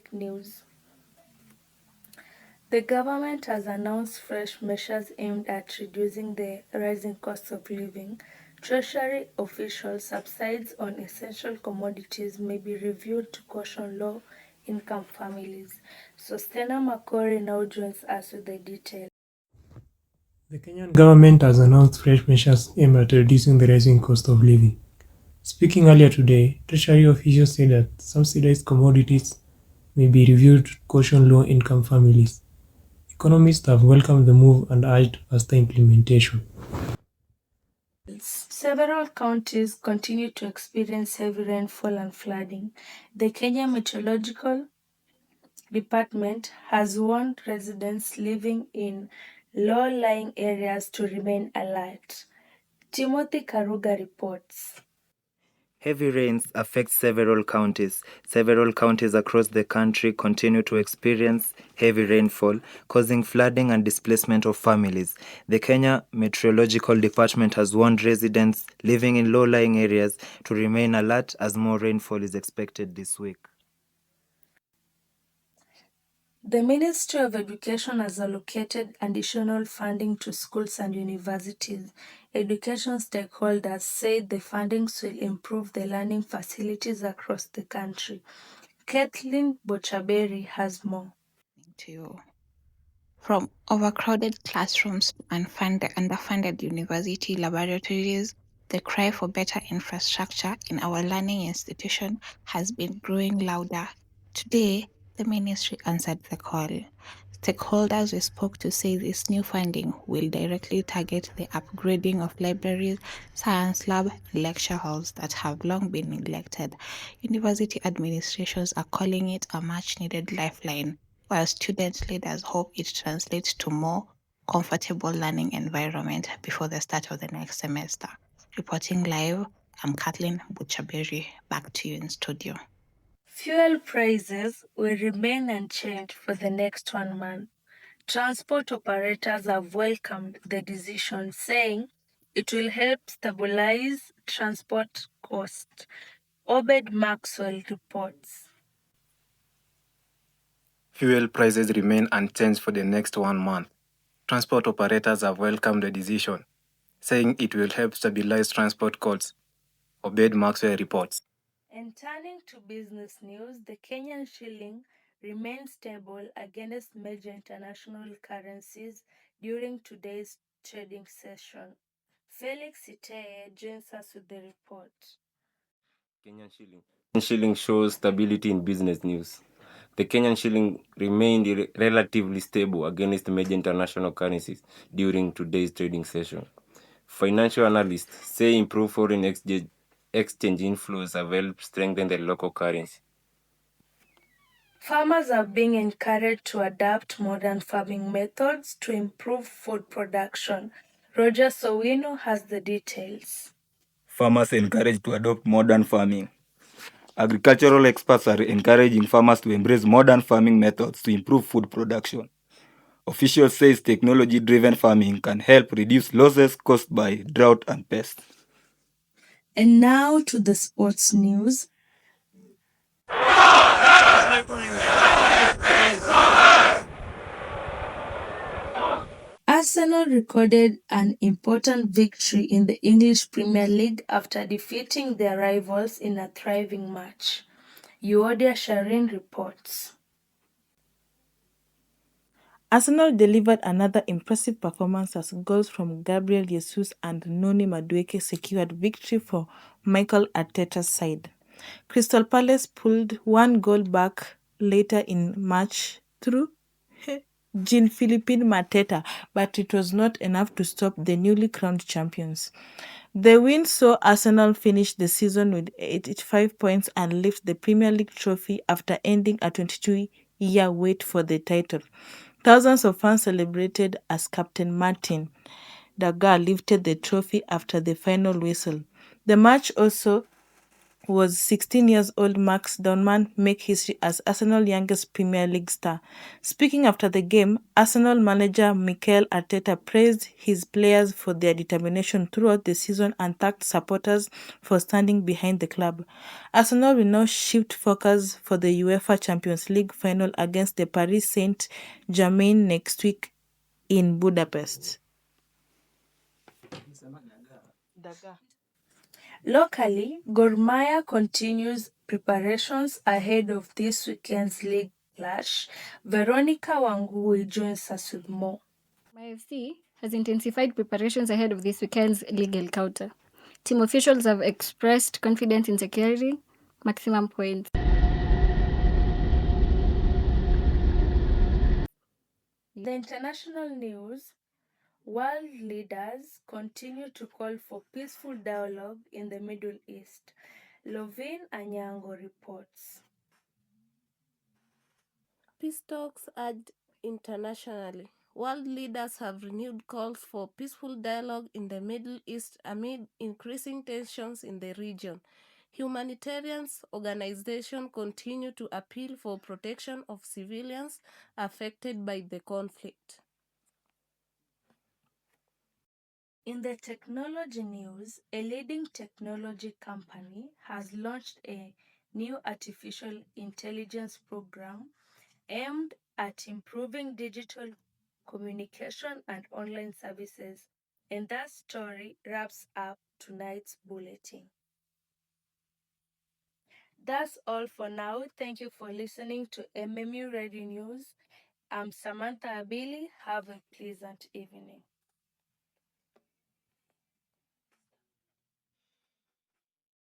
fake news. The government has announced fresh measures aimed at reducing the rising cost of living. Treasury officials subsidies on essential commodities may be reviewed to caution low income families. So Stena Makori now joins us with the details. The Kenyan government has announced fresh measures aimed at reducing the rising cost of living. Speaking earlier today, Treasury officials said that subsidized commodities may be reviewed to caution low income families. Economists have welcomed the move and urged faster implementation. Several counties continue to experience heavy rainfall and flooding. The Kenya Meteorological Department has warned residents living in low-lying areas to remain alert. Timothy Karuga reports. Heavy rains affect several counties. Several counties across the country continue to experience heavy rainfall, causing flooding and displacement of families. The Kenya Meteorological Department has warned residents living in low-lying areas to remain alert as more rainfall is expected this week. The Ministry of Education has allocated additional funding to schools and universities. Education stakeholders say the fundings will improve the learning facilities across the country. Kathleen Bochaberi has more. To you. From overcrowded classrooms and underfunded university laboratories, the cry for better infrastructure in our learning institution has been growing louder. Today, the ministry answered the call. Stakeholders we spoke to say this new funding will directly target the upgrading of libraries, science lab, and lecture halls that have long been neglected. University administrations are calling it a much needed lifeline, while student leaders hope it translates to more comfortable learning environment before the start of the next semester. Reporting live, I'm Kathleen Butchaberry. Back to you in studio. Fuel prices will remain unchanged for the next 1 month. Transport operators have welcomed the decision, saying it will help stabilize transport costs. Obed Maxwell reports. Fuel prices remain unchanged for the next 1 month. Transport operators have welcomed the decision, saying it will help stabilize transport costs. Obed Maxwell reports. And turning to business news, the Kenyan shilling remained stable against major international currencies during today's trading session. Felix Iteye joins us with the report. Kenyan shilling shows stability in business news. The Kenyan shilling remained relatively stable against major international currencies during today's trading session. Financial analysts say improved foreign exchange inflows have helped strengthen the local currency. Farmers are being encouraged to adapt modern farming methods to improve food production. Roger Sowino has the details. Farmers encouraged to adopt modern farming. Agricultural experts are encouraging farmers to embrace modern farming methods to improve food production. Officials say technology-driven farming can help reduce losses caused by drought and pests. And now to the sports news. Arsenal recorded an important victory in the English Premier League after defeating their rivals in a thriving match. Euodia Sharin reports. Arsenal delivered another impressive performance as goals from Gabriel Jesus and Noni Madueke secured victory for Mikel Arteta's side. Crystal Palace pulled one goal back later in match through Jean-Philippe Mateta, but it was not enough to stop the newly crowned champions. The win saw Arsenal finish the season with 85 points and lift the Premier League trophy after ending a 22-year wait for the title. Thousands of fans celebrated as Captain Martin Dagar lifted the trophy after the final whistle. The match also was 16 years old Max Donman make history as Arsenal's youngest Premier League star. Speaking after the game, Arsenal manager Mikel Arteta praised his players for their determination throughout the season and thanked supporters for standing behind the club. Arsenal will now shift focus for the UEFA Champions League final against the Paris Saint-Germain next week in Budapest. Locally, Gor Mahia continues preparations ahead of this weekend's league clash. Veronica Wangui joins us with more. MyFC has intensified preparations ahead of this weekend's league encounter. Team officials have expressed confidence in securing maximum points. The international news, world leaders continue to call for peaceful dialogue in the Middle East. Lovin Anyango reports. Peace talks urged internationally. World leaders have renewed calls for peaceful dialogue in the Middle East amid increasing tensions in the region. Humanitarian organizations continue to appeal for protection of civilians affected by the conflict. In the technology news, a leading technology company has launched a new artificial intelligence program aimed at improving digital communication and online services. And that story wraps up tonight's bulletin. That's all for now. Thank you for listening to MMU Radio News. I'm Samantha Abili. Have a pleasant evening.